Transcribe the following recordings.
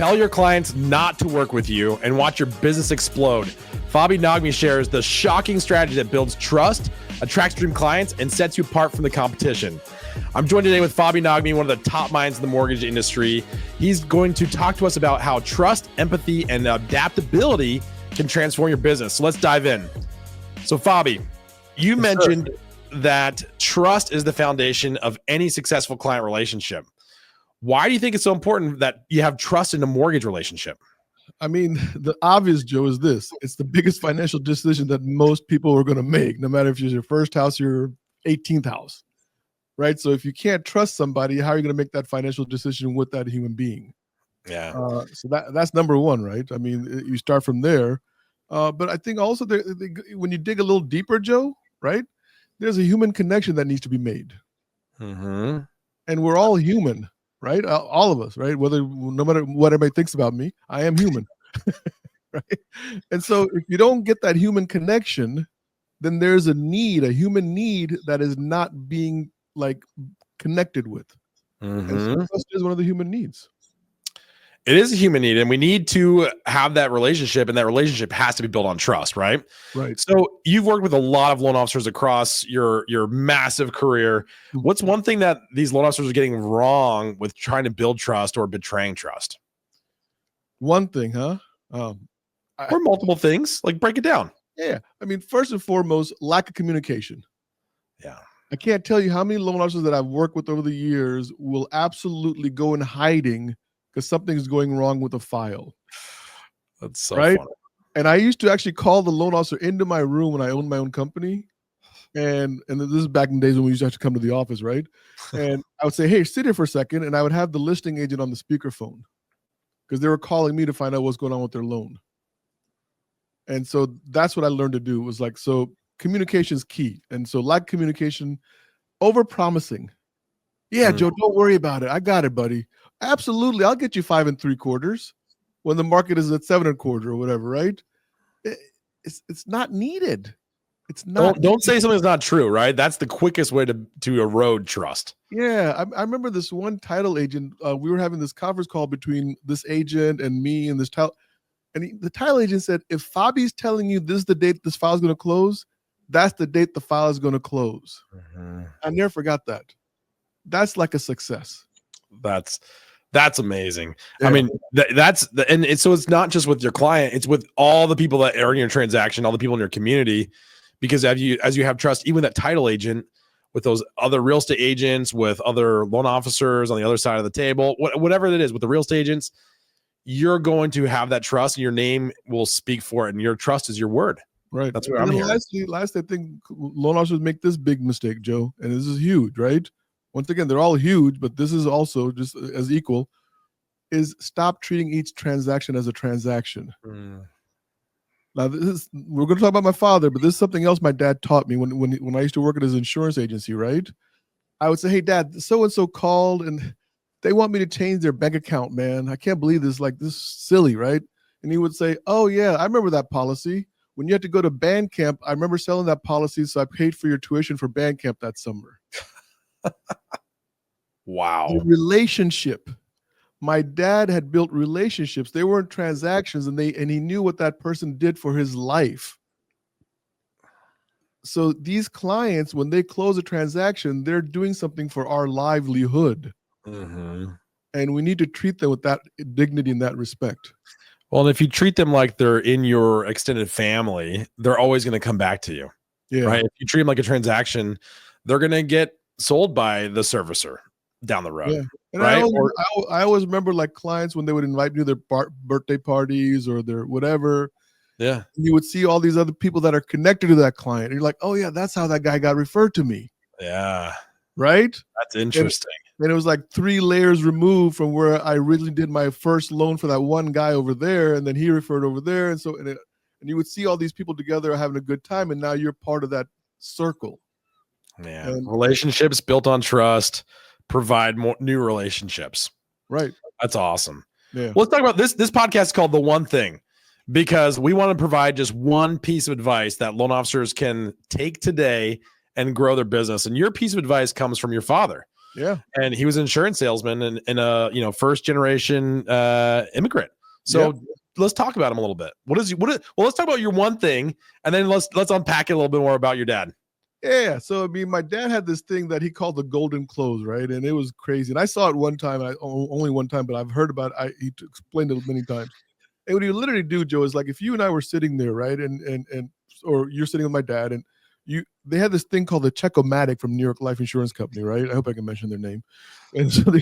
Tell your clients not to work with you and watch your business explode. Fobby Naghmi shares the shocking strategy that builds trust, attracts dream clients, and sets you apart from the competition. I'm joined today with Fobby Naghmi, one of the top minds in the mortgage industry. He's going to talk to us about how trust, empathy, and adaptability can transform your business. So let's dive in. So Fobby, you mentioned that trust is the foundation of any successful client relationship. Why do you think it's so important that you have trust in a mortgage relationship? I mean, the obvious, Joe, is this. It's the biggest financial decision that most people are going to make, no matter if it's your first house or your 18th house, right? So if you can't trust somebody, how are you going to make that financial decision with that human being? Yeah. So that's number one, right? I mean, you start from there. But I think also when you dig a little deeper, Joe, right, there's a human connection that needs to be made. Mm-hmm. And we're all human. Right? All of us, right? No matter what everybody thinks about me, I am human. Right? And so if you don't get that human connection, then there's a human need that is not being connected with. Mm-hmm. And so trust is one of the human needs. It is a human need, and we need to have that relationship, and that relationship has to be built on trust, right? Right. So you've worked with a lot of loan officers across your massive career. What's one thing that these loan officers are getting wrong with trying to build trust or betraying trust? One thing, huh? Or multiple things. Like, break it down. Yeah. I mean, first and foremost, lack of communication. Yeah. I can't tell you how many loan officers that I've worked with over the years will absolutely go in hiding because something's going wrong with a file. That's so right. funny. And I used to actually call the loan officer into my room when I owned my own company. And this is back in the days when we used to have to come to the office, right? And I would say, hey, sit here for a second. And I would have the listing agent on the speakerphone because they were calling me to find out what's going on with their loan. And so that's what I learned to do, was so communication is key. And so lack of communication, over promising. Yeah, Joe, don't worry about it. I got it, buddy. Absolutely. I'll get you 5 3/4 when the market is at 7 1/4 or whatever, right? It's not needed. It's not. Don't say something's not true, right? That's the quickest way to erode trust. Yeah, I remember this one title agent. We were having this conference call between this agent and me and this title. And the title agent said, if Fobby's telling you this is the date this file is going to close, that's the date the file is going to close. Mm-hmm. I never forgot that. That's like a success. That's amazing. Yeah. I mean, so it's not just with your client, it's with all the people that are in your transaction, all the people in your community, because as you have trust, even that title agent with those other real estate agents, with other loan officers on the other side of the table, whatever it is with the real estate agents, you're going to have that trust and your name will speak for it. And your trust is your word. Right. That's what I'm hearing. Last, I think loan officers make this big mistake, Joe, and this is huge, right? Once again, they're all huge, but this is also just as equal, is stop treating each transaction as a transaction. Now, we're going to talk about my father, but this is something else my dad taught me when I used to work at his insurance agency, right? I would say, hey, Dad, so-and-so called, and they want me to change their bank account, man. I can't believe this. This is silly, right? And he would say, oh, yeah, I remember that policy. When you had to go to band camp, I remember selling that policy, so I paid for your tuition for band camp that summer. Wow. The relationship. My dad had built relationships. They weren't transactions, and he knew what that person did for his life. So these clients, when they close a transaction, they're doing something for our livelihood. Mm-hmm. And we need to treat them with that dignity and that respect. Well, and if you treat them like they're in your extended family, they're always going to come back to you. Yeah. Right. If you treat them like a transaction, they're going to get sold by the servicer down the road. Yeah. And right. I always remember clients when they would invite me to their birthday parties or their whatever. Yeah. You would see all these other people that are connected to that client. And you're like, oh, yeah, that's how that guy got referred to me. Yeah. Right. That's interesting. And it was 3 layers removed from where I originally did my first loan for that one guy over there. And then he referred over there. And so, and you would see all these people together having a good time. And now you're part of that circle. Yeah. Relationships built on trust provide more new relationships. Right. That's awesome. Yeah. Well, let's talk about this. This podcast is called The One Thing, because we want to provide just one piece of advice that loan officers can take today and grow their business. And your piece of advice comes from your father. Yeah. And he was an insurance salesman and a first generation immigrant. So let's talk about him a little bit. Well, let's talk about your one thing, and then let's unpack it a little bit more about your dad. Yeah. So I mean, my dad had this thing that he called the golden close, right? And it was crazy. And I saw it one time, only one time, but I've heard about it. He explained it many times. And what you literally do, Joe, is like if you and I were sitting there, right, or you're sitting with my dad, and they had this thing called the Check-O-Matic from New York Life Insurance Company, right? I hope I can mention their name. And so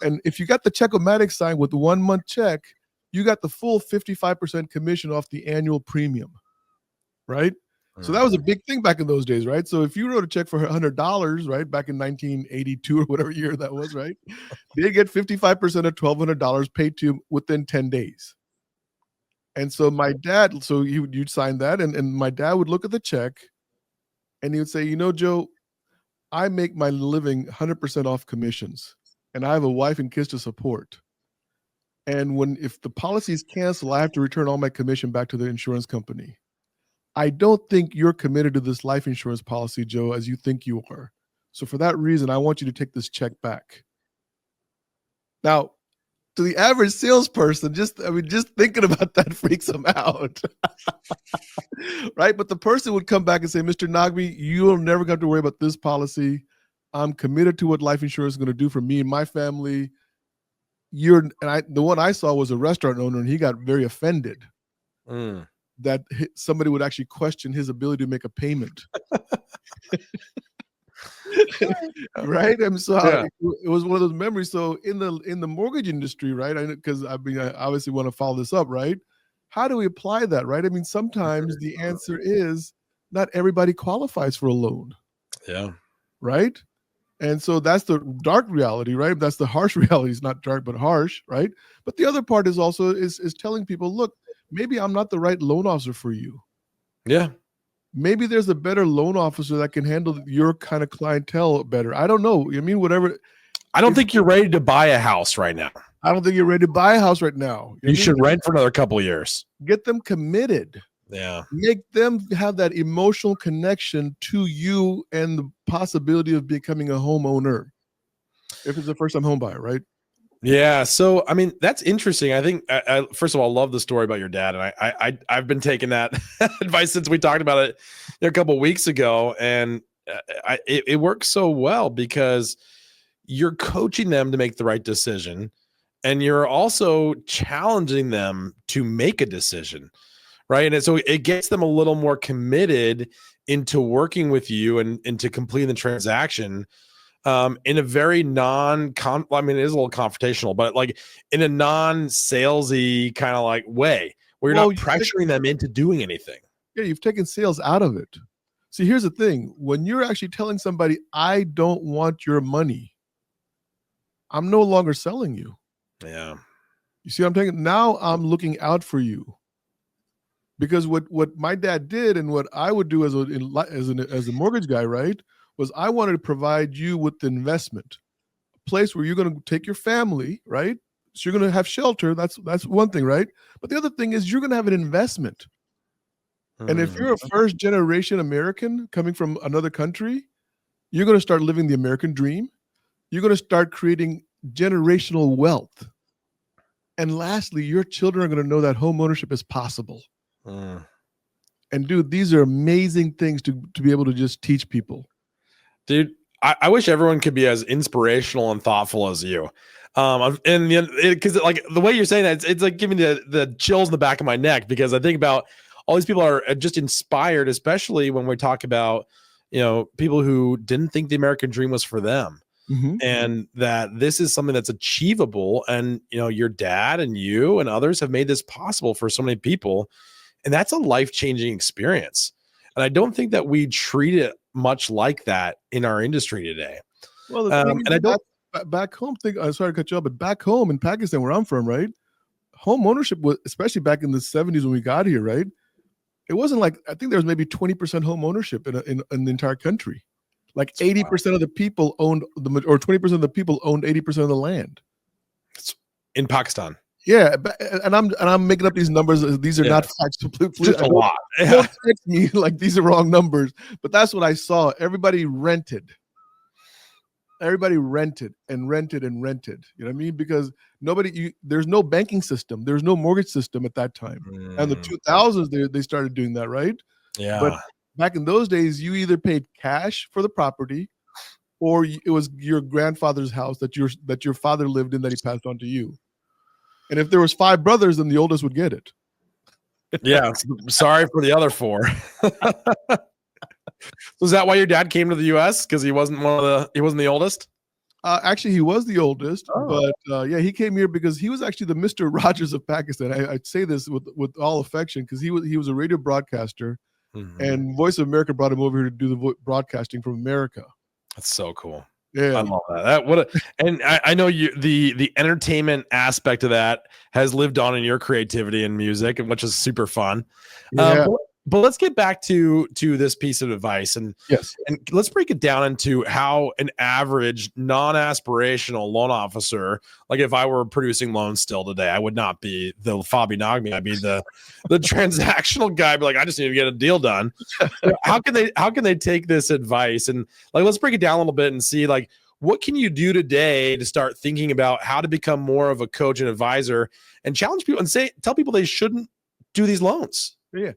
and if you got the Check-O-Matic sign with the 1 month check, you got the full 55% commission off the annual premium, right? So that was a big thing back in those days, right? So if you wrote a check for $100, right, back in 1982 or whatever year that was, right, they'd get 55% of $1,200 paid to you within 10 days. And so my dad, so you'd sign that, and my dad would look at the check, and he would say, Joe, I make my living 100% off commissions, and I have a wife and kids to support. And if the policy is canceled, I have to return all my commission back to the insurance company. I don't think you're committed to this life insurance policy, Joe, as you think you are. So for that reason, I want you to take this check back. Now, to the average salesperson, just thinking about that freaks them out. Right? But the person would come back and say, Mr. Naghmi, you'll never have to worry about this policy. I'm committed to what life insurance is going to do for me and my family. The one I saw was a restaurant owner, and he got very offended that somebody would actually question his ability to make a payment. Right? And so it was one of those memories. So in the mortgage industry, right? Because I obviously want to follow this up, right? How do we apply that, right? I mean, sometimes the answer is not everybody qualifies for a loan. Yeah. Right? And so that's the dark reality, right? That's the harsh reality. It's not dark, but harsh, right? But the other part is also is telling people, look, maybe I'm not the right loan officer for you. Yeah. Maybe there's a better loan officer that can handle your kind of clientele better. I don't know. I mean, whatever. I don't think you're ready to buy a house right now. I don't think you're ready to buy a house right now. You should rent for another couple of years. Get them committed. Yeah. Make them have that emotional connection to you and the possibility of becoming a homeowner if it's a first-time home buyer, right? Yeah. So, I mean, that's interesting. I think, first of all, I love the story about your dad. And I've been taking that advice since we talked about it a couple of weeks ago. And it works so well because you're coaching them to make the right decision. And you're also challenging them to make a decision. Right. And so it gets them a little more committed into working with you and into completing the transaction in a very it is a little confrontational, but like in a non-salesy kind of like way where you're not pressuring them into doing anything. Yeah. You've taken sales out of it. See, here's the thing. When you're actually telling somebody, I don't want your money, I'm no longer selling you. Yeah. You see what I'm taking? Now I'm looking out for you. Because what my dad did and what I would do as a mortgage guy, right, was I wanted to provide you with the investment, a place where you're going to take your family, right? So you're going to have shelter. That's one thing, right? But the other thing is you're going to have an investment. And if you're a first generation American coming from another country, you're going to start living the American dream. You're going to start creating generational wealth. And lastly, your children are going to know that home ownership is possible. And dude, these are amazing things to be able to just teach people. Dude, I wish everyone could be as inspirational and thoughtful as you. And because like the way you're saying that, it's like giving the chills in the back of my neck, because I think about all these people are just inspired, especially when we talk about, people who didn't think the American dream was for them. And that this is something that's achievable. And, your dad and you and others have made this possible for so many people. And that's a life-changing experience. And I don't think that we treat it much like that in our industry today. Well, back home, I'm sorry to cut you off, but back home in Pakistan, where I'm from, right? Home ownership was, especially back in the 70s when we got here, right? It wasn't like, I think there was maybe 20% home ownership in the entire country. Like 80% of the people owned or 20% of the people owned 80% of the land. In Pakistan. Yeah, and I'm making up these numbers. These are not facts. Just a lot. Don't text me like these are wrong numbers. But that's what I saw. Everybody rented. Everybody rented and rented and rented. You know what I mean? Because there's no banking system. There's no mortgage system at that time. And the 2000s, they started doing that, right? But Yeah. back in those days, you either paid cash for the property, or it was your grandfather's house that your father lived in that he passed on to you. And if there was 5 brothers, then the oldest would get it. Yeah. Sorry for the other 4. Was that why your dad came to the US? Because he wasn't the oldest? Actually, he was the oldest, Oh. but yeah, he came here because he was actually the Mr. Rogers of Pakistan. I'd say this with all affection because he was a radio broadcaster, and Voice of America brought him over here to do the broadcasting from America. That's so cool. Yeah, I love that. And I know the entertainment aspect of that has lived on in your creativity and music, and which is super fun. Yeah. But let's get back to this piece of advice, and Yes. and let's break it down into how an average non-aspirational loan officer, like if I were producing loans still today, I would not be the Fobby Naghmi. I'd be the transactional guy. Be like, I just need to get a deal done. How can they take this advice and like let's break it down a little bit and see like what can you do today to start thinking about how to become more of a coach and advisor and challenge people and tell people they shouldn't do these loans. Yeah.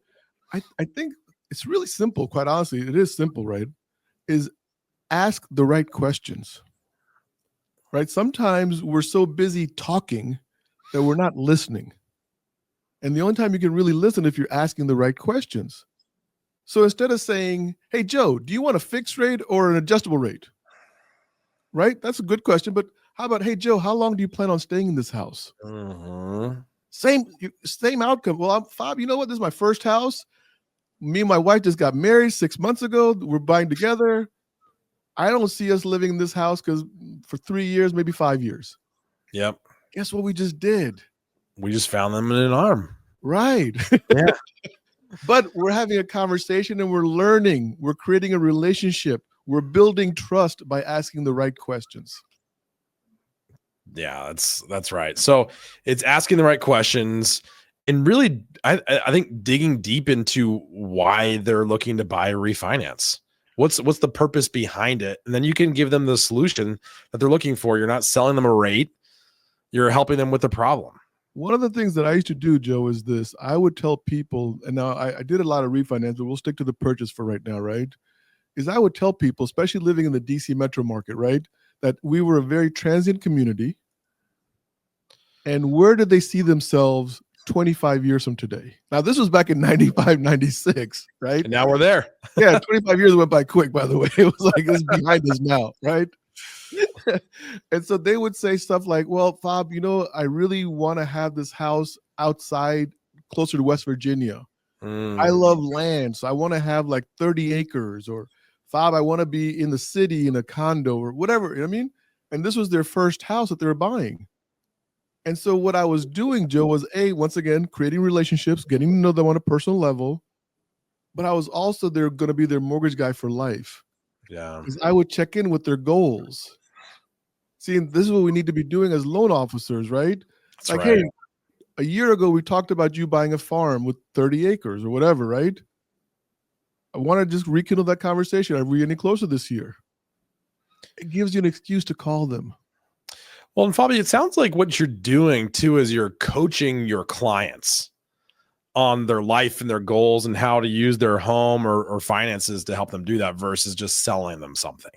I think it's really simple. Quite honestly, it is simple, right? Is ask the right questions, right? Sometimes we're so busy talking that we're not listening. And the only time you can really listen if you're asking the right questions. So instead of saying, hey, Joe, do you want a fixed rate or an adjustable rate? Right? That's a good question. But how about, hey, Joe, how long do you plan on staying in this house? Same outcome. Well, Fob, you know what? This is my first house. Me and my wife just got married 6 months ago. We're buying together. I don't see us living in this house for 3 years, maybe 5 years. Yep. Guess what we just did? We just found them in an arm. Right. Yeah. But we're having a conversation and we're learning. We're creating a relationship. We're building trust by asking the right questions. Yeah, that's right. So it's asking the right questions and really, I think digging deep into why they're looking to buy or refinance. What's the purpose behind it? And then you can give them the solution that they're looking for. You're not selling them a rate. You're helping them with the problem. One of the things that I used to do, Joe, is this. I would tell people, and now I did a lot of refinance, but we'll stick to the purchase for right now, right? Is I would tell people, especially living in the DC metro market, right, that we were a very transient community. And where did they see themselves 25 years from today? Now, this was back in 95, 96, right? And now we're there. Yeah, 25 years went by quick, by the way. It was like it's behind us now, right? And so they would say stuff like, well, Fob, I really want to have this house outside closer to West Virginia. I love land, so I want to have like 30 acres. Or Fob, I want to be in the city in a condo or whatever. You know what I mean? And this was their first house that they were buying. And so what I was doing, Joe, was once again, creating relationships, getting to know them on a personal level. But I was also going to be their mortgage guy for life. Yeah. Because I would check in with their goals. See, this is what we need to be doing as loan officers, right? That's like, right. Hey, a year ago, we talked about you buying a farm with 30 acres or whatever, right? I want to just rekindle that conversation. Are we any closer this year? It gives you an excuse to call them. Well, and Fabi, it sounds like what you're doing too is you're coaching your clients on their life and their goals and how to use their home or finances to help them do that versus just selling them something,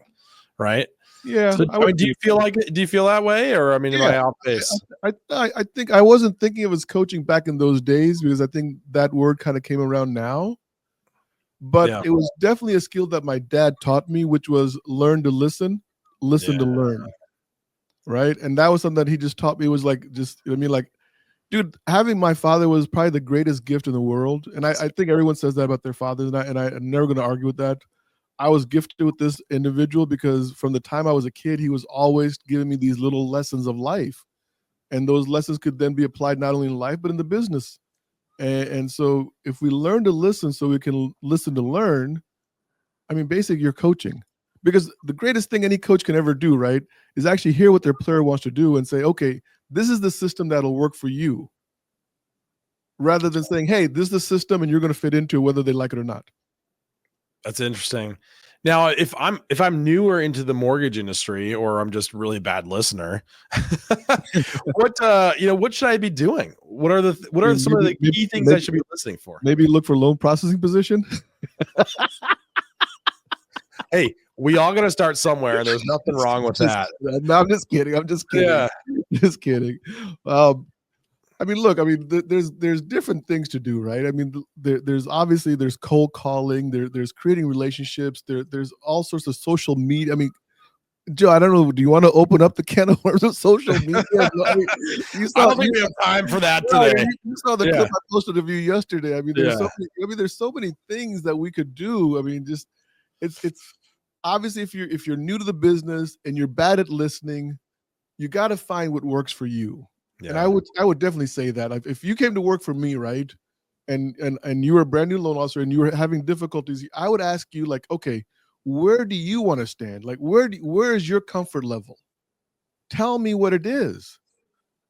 right? Yeah. So, do you feel that way, or am I off base? I think I wasn't thinking of as coaching back in those days because I think that word kind of came around now. But it was definitely a skill that my dad taught me, which was learn to listen to learn. Right. And that was something that he just taught me. It was like, dude, having my father was probably the greatest gift in the world. And I think everyone says that about their fathers. And I'm never going to argue with that. I was gifted with this individual because from the time I was a kid, he was always giving me these little lessons of life. And those lessons could then be applied not only in life, but in the business. And so if we learn to listen so we can listen to learn, basically you're coaching. Because the greatest thing any coach can ever do, right, is actually hear what their player wants to do and say, okay, this is the system that'll work for you. Rather than saying, hey, this is the system and you're going to fit into it whether they like it or not. That's interesting. Now, if I'm newer into the mortgage industry, or I'm just a really bad listener, what should I be doing? What I are mean, some of the key things I should be listening for? maybe look for loan processing position. Hey, we all got to start somewhere, and there's nothing wrong with that. No, I'm just kidding. I'm just kidding. Yeah. Just kidding. I mean, look, I mean, there's different things to do, right? I mean, there's obviously there's cold calling, there's creating relationships, there's all sorts of social media. I mean, Joe, I don't know. Do you want to open up the can of worms of social media? I mean, I don't think we have time for that today. You saw the clip I posted of you yesterday. I mean, there's so many things that we could do. I mean, just it's obviously if you're new to the business and you're bad at listening, you got to find what works for you. Yeah. And I would definitely say that if you came to work for me, right, and you were a brand new loan officer and you were having difficulties, I would ask you, like, okay, where do you want to stand? Like, where is your comfort level? Tell me what it is,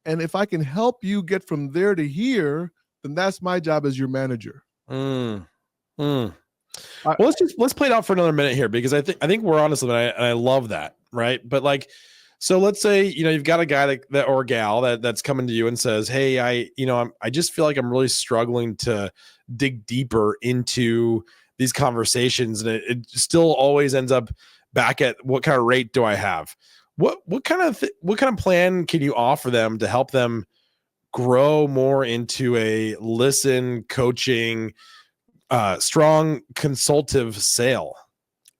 and if I can help you get from there to here, then that's my job as your manager. Well, let's play it out for another minute here, because I think we're honest, and I love that, right? But like, so let's say, you've got a guy that or a gal that's coming to you and says, hey, I just feel like I'm really struggling to dig deeper into these conversations, and it still always ends up back at what kind of rate do I have? What kind of plan can you offer them to help them grow more into a coaching, strong consultative sale?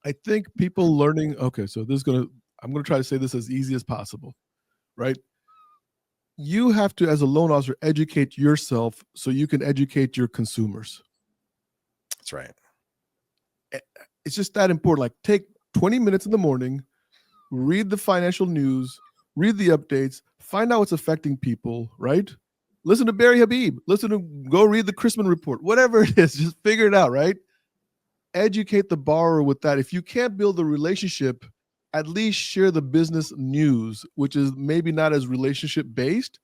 I think people learning. Okay, so I'm going to try to say this as easy as possible, right? You have to, as a loan officer, educate yourself so you can educate your consumers. That's right. It's just that important. Like, take 20 minutes in the morning, read the financial news, read the updates, find out what's affecting people, right? Listen to Barry Habib, go read the Chrisman report, whatever it is, just figure it out, right? Educate the borrower with that. If you can't build a relationship, at least share the business news, which is maybe not as relationship based,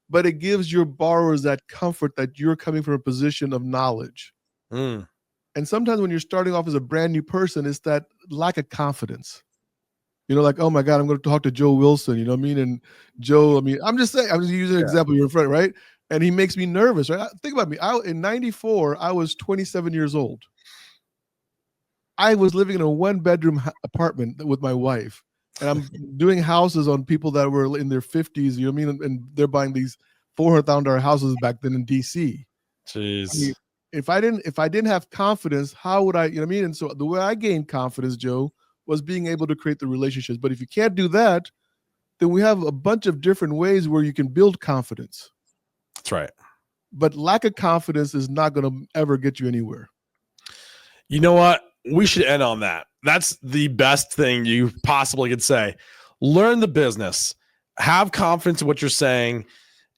but it gives your borrowers that comfort that you're coming from a position of knowledge. And sometimes when you're starting off as a brand new person, it's that lack of confidence. Like, oh my God, I'm going to talk to Joe Wilson, you know what I mean? And Joe, I mean, I'm just using an example, you're in front, right? And he makes me nervous, right? Think about me. In 94, I was 27 years old. I was living in a 1-bedroom apartment with my wife, and I'm doing houses on people that were in their 50s, you know what I mean? And they're buying these $400,000 houses back then in DC. Jeez. I mean, if I didn't have confidence, how would I, you know what I mean? And so the way I gained confidence, Joe, was being able to create the relationships. But if you can't do that, then we have a bunch of different ways where you can build confidence. That's right. But lack of confidence is not going to ever get you anywhere. You know what? We should end on that. That's the best thing you possibly could say. Learn the business, have confidence in what you're saying,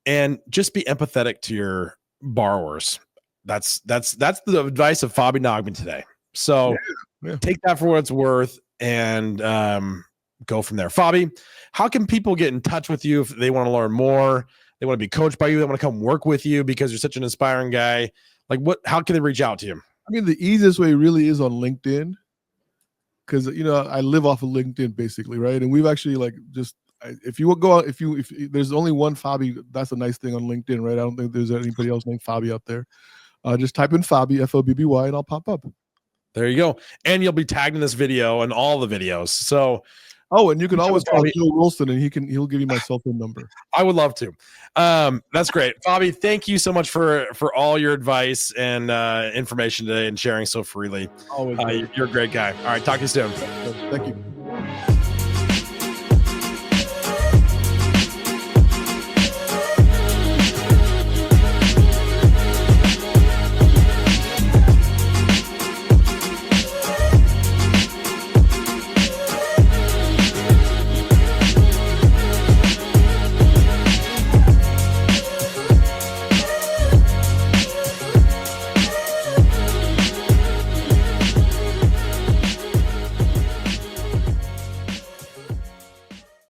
and just be empathetic to your borrowers. That's the advice of Fobby Naghmi today. So take that for what it's worth, and go from there. Fobby, how can people get in touch with you if they want to learn more? They want to be coached by you. They want to come work with you because you're such an inspiring guy. Like, how can they reach out to you? I mean, the easiest way really is on LinkedIn, because I live off of LinkedIn basically, right? And we've actually if you go out, if there's only one Fobby, that's a nice thing on LinkedIn, right? I don't think there's anybody else named Fobby out there. Just type in Fobby, Fobby, and I'll pop up. There you go. And you'll be tagged in this video and all the videos. So, and you can always call Joe Wilson, and he'll give you my cell phone number. I would love to. That's great. Fobby, thank you so much for all your advice and information today and sharing so freely. Always. You're a great guy. All right. Talk to you soon. Thank you.